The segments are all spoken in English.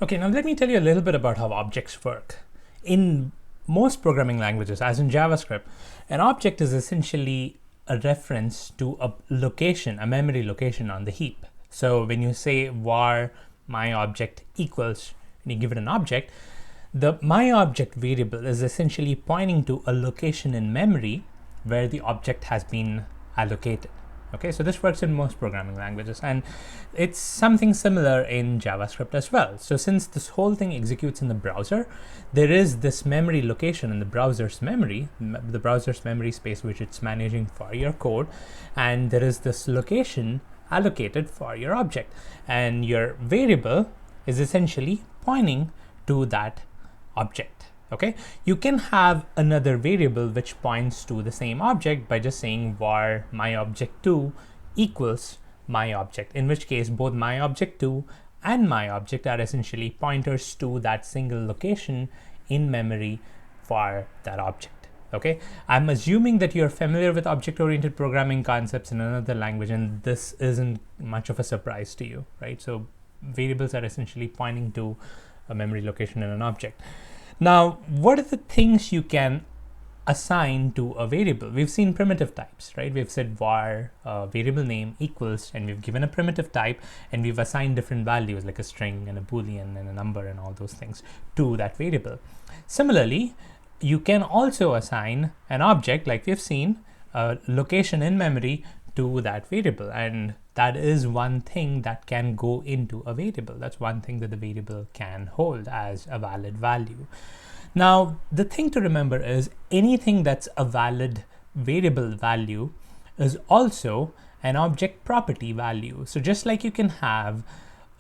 Okay, now let me tell you a little bit about how objects work. In most programming languages, as in JavaScript, an object is essentially a reference to a location, a memory location on the heap. So when you say var my object equals, and you give it an object, the my object variable is essentially pointing to a location in memory where the object has been allocated. Okay, so this works in most programming languages, and it's something similar in JavaScript as well. So since this whole thing executes in the browser, there is this memory location in the browser's memory, the browser's memory space, which it's managing for your code, and there is this location allocated for your object, and your variable is essentially pointing to that object. Okay, you can have another variable which points to the same object by just saying var my object2 equals my object, in which case both my object2 and my object are essentially pointers to that single location in memory for that object. Okay, I'm assuming that you're familiar with object-oriented programming concepts in another language, and this isn't much of a surprise to you, right? So variables are essentially pointing to a memory location in an object. Now, what are the things you can assign to a variable? We've seen primitive types, right? We've said var variable name equals, and we've given a primitive type, and we've assigned different values like a string and a boolean and a number and all those things to that variable. Similarly, you can also assign an object, like we've seen, a location in memory to that variable, and that is one thing that can go into a variable. That's one thing that the variable can hold as a valid value. Now, the thing to remember is anything that's a valid variable value is also an object property value. So just like you can have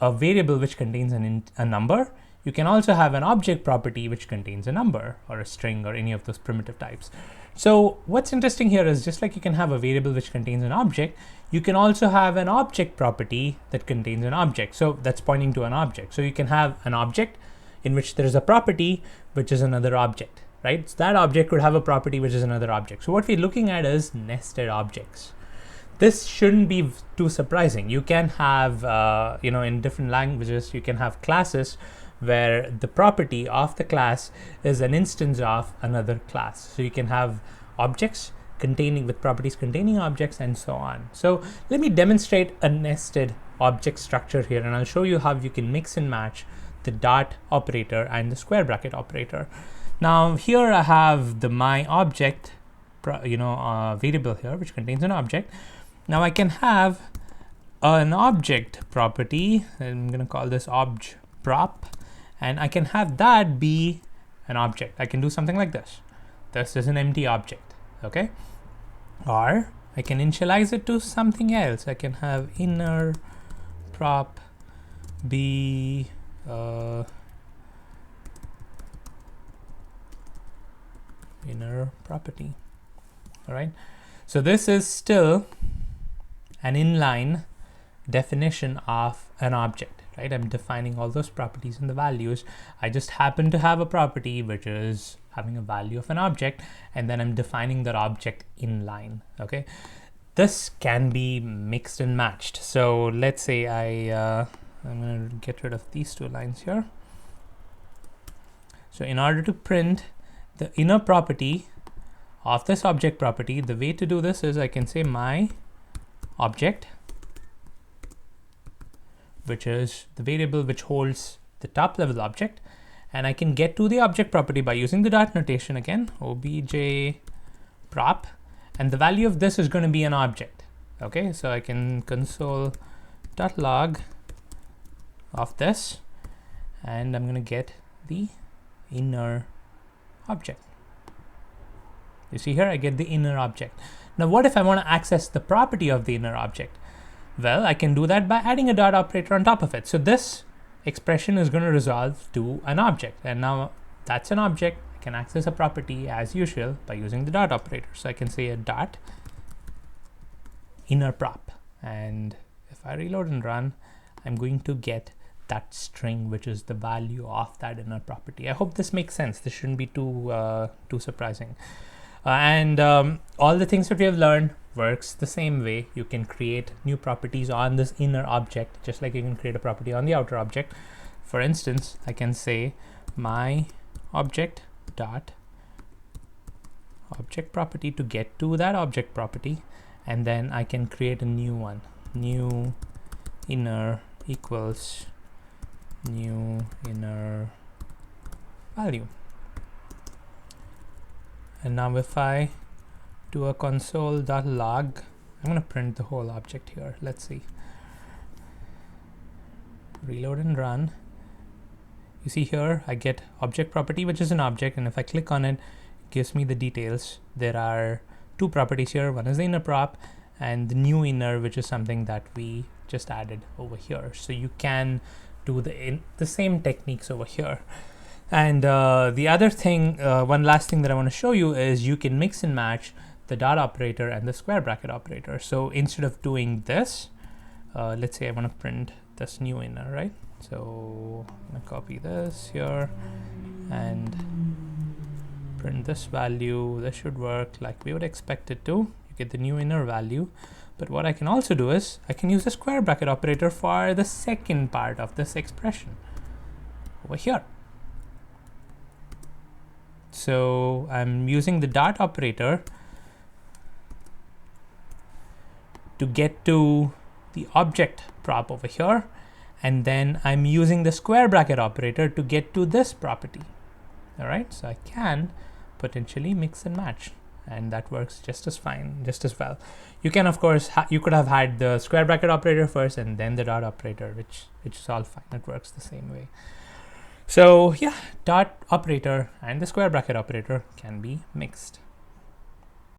a variable which contains a number, you can also have an object property which contains a number or a string or any of those primitive types. So what's interesting here is just like you can have a variable which contains an object, you can also have an object property that contains an object. So that's pointing to an object. So you can have an object in which there is a property which is another object, right? So that object could have a property which is another object. So what we're looking at is nested objects. This shouldn't be too surprising. You can have, in different languages, you can have classes where the property of the class is an instance of another class. So you can have objects with properties containing objects and so on. So let me demonstrate a nested object structure here, and I'll show you how you can mix and match the dot operator and the square bracket operator. Now here I have the my object variable here which contains an object. Now I can have an object property, and I'm going to call this obj prop, and I can have that be an object. I can do something like this. This is an empty object, okay? Or I can initialize it to something else. I can have inner prop be inner property. All right. So this is still an inline definition of an object, right? I'm defining all those properties and the values. I just happen to have a property which is having a value of an object, and then I'm defining that object inline. Okay, this can be mixed and matched. So let's say I'm going to get rid of these two lines here. So in order to print the inner property of this object property, the way to do this is I can say my object, which is the variable which holds the top level object, and I can get to the object property by using the dot notation again, obj prop, and the value of this is going to be an object. Okay, so I can console.log of this, and I'm going to get the inner object. You see here, I get the inner object. Now, what if I want to access the property of the inner object? Well, I can do that by adding a dot operator on top of it. So this expression is going to resolve to an object, and now that's an object. I can access a property as usual by using the dot operator. So I can say a dot inner prop, and if I reload and run, I'm going to get that string, which is the value of that inner property. I hope this makes sense. This shouldn't be too surprising. All the things that we have learned works the same way. You can create new properties on this inner object, just like you can create a property on the outer object. For instance, I can say my object dot object property to get to that object property, and then I can create a new one, new inner equals new inner value. And now if I do a console.log, I'm going to print the whole object here. Let's see. Reload and run. You see here I get object property, which is an object, and if I click on it, it gives me the details. There are two properties here. One is the inner prop and the new inner, which is something that we just added over here. So you can do the same techniques over here. And the other thing, one last thing that I want to show you is you can mix and match the dot operator and the square bracket operator. So instead of doing this, let's say I want to print this new inner, right? So I'm going to copy this here and print this value. This should work like we would expect it to. You get the new inner value. But what I can also do is I can use the square bracket operator for the second part of this expression over here. So I'm using the dot operator to get to the object prop over here, and then I'm using the square bracket operator to get to this property. All right, so I can potentially mix and match, and that works just as fine, just as well. You can, of course, you could have had the square bracket operator first and then the dot operator, which is all fine. It works the same way. So yeah, dot operator and the square bracket operator can be mixed.